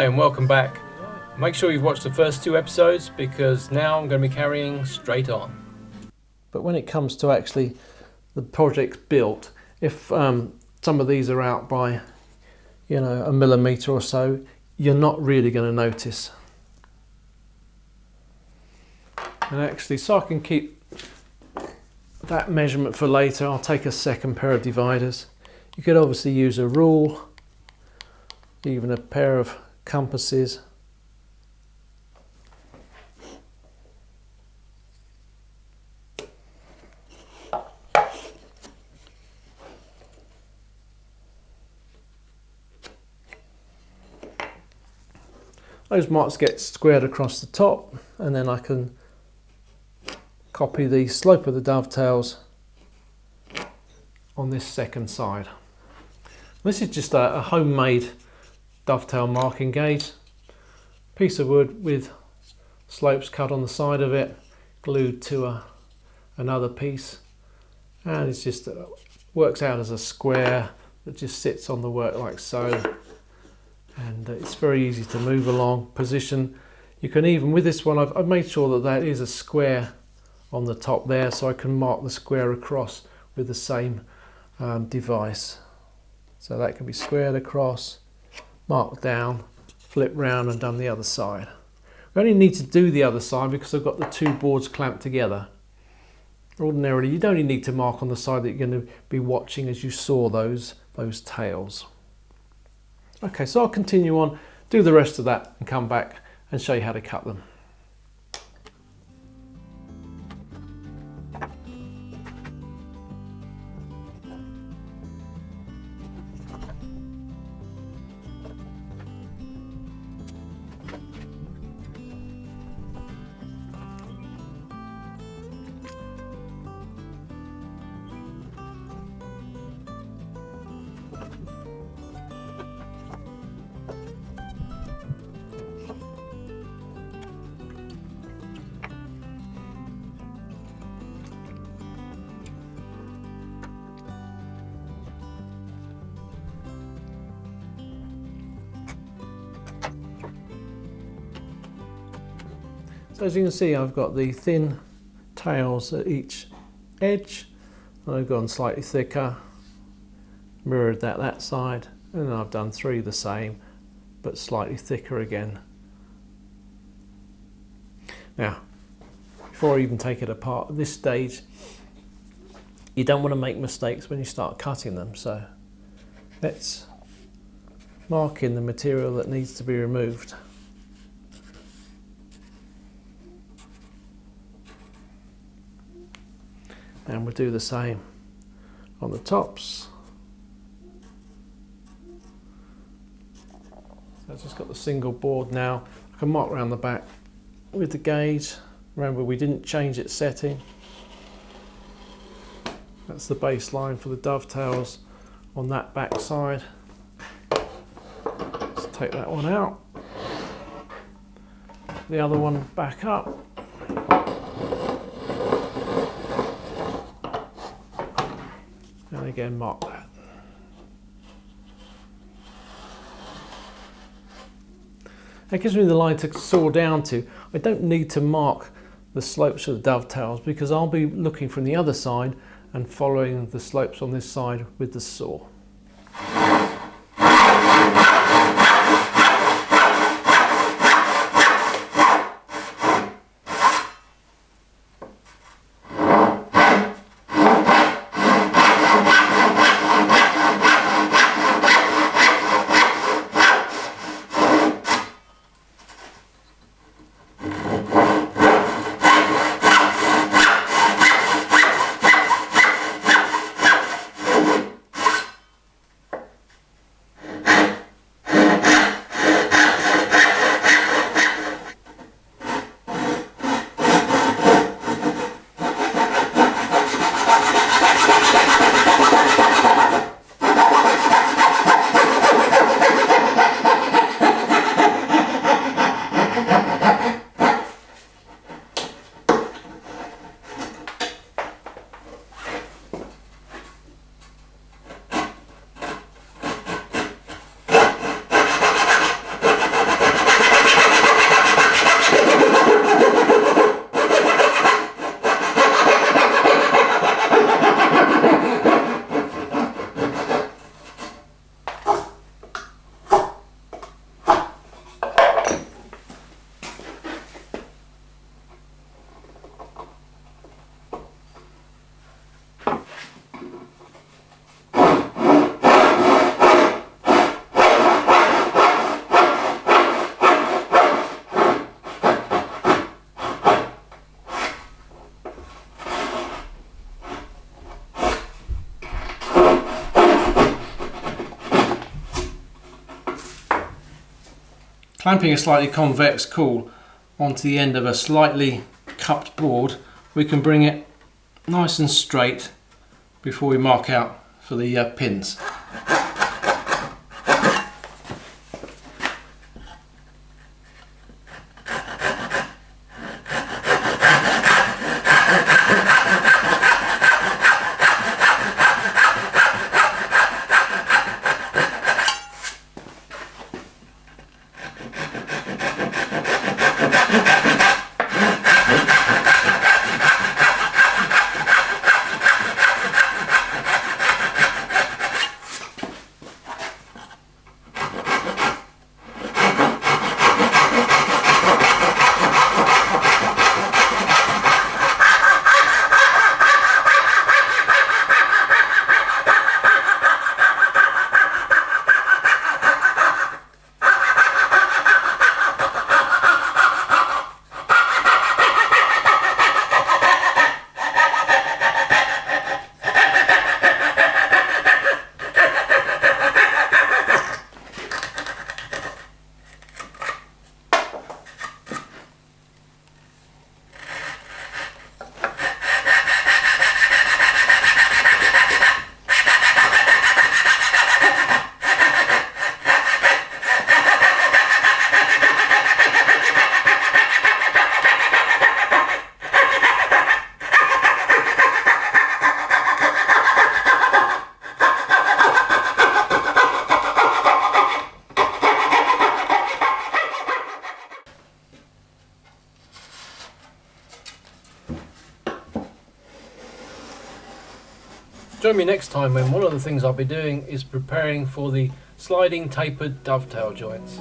Hi and welcome back. Make sure you've watched the first 2 episodes because now I'm going to be carrying straight on. But when it comes to actually the project built, if some of these are out by, you know, a millimetre or so, you're not really going to notice. And actually, so I can keep that measurement for later, I'll take a second pair of dividers. You could obviously use a rule, even a pair of compasses. Those marks get squared across the top, and then I can copy the slope of the dovetails on this second side. This is just a homemade dovetail marking gauge, piece of wood with slopes cut on the side of it, glued to another piece, and it's just works out as a square that just sits on the work like so, and it's very easy to move along, position. You can even, with this one, I've made sure that that is a square on the top there, so I can mark the square across with the same device. So that can be squared across, marked down, flip round and done the other side. We only need to do the other side because I've got the 2 boards clamped together. Ordinarily you'd only need to mark on the side that you're going to be watching as you saw those tails. Okay, so I'll continue on, do the rest of that and come back and show you how to cut them. So as you can see, I've got the thin tails at each edge, and I've gone slightly thicker, mirrored that side, and then I've done 3 the same, but slightly thicker again. Now, before I even take it apart at this stage, you don't want to make mistakes when you start cutting them, so let's mark in the material that needs to be removed. And we'll do the same on the tops. So I've just got the single board now. I can mark around the back with the gauge. Remember, we didn't change its setting. That's the baseline for the dovetails on that back side. Let's take that one out. The other one back up. And again, mark that. That gives me the line to saw down to. I don't need to mark the slopes of the dovetails because I'll be looking from the other side and following the slopes on this side with the saw. clamping a slightly convex caul onto the end of a slightly cupped board, we can bring it nice and straight before we mark out for the pins. Join me next time when one of the things I'll be doing is preparing for the sliding tapered dovetail joints.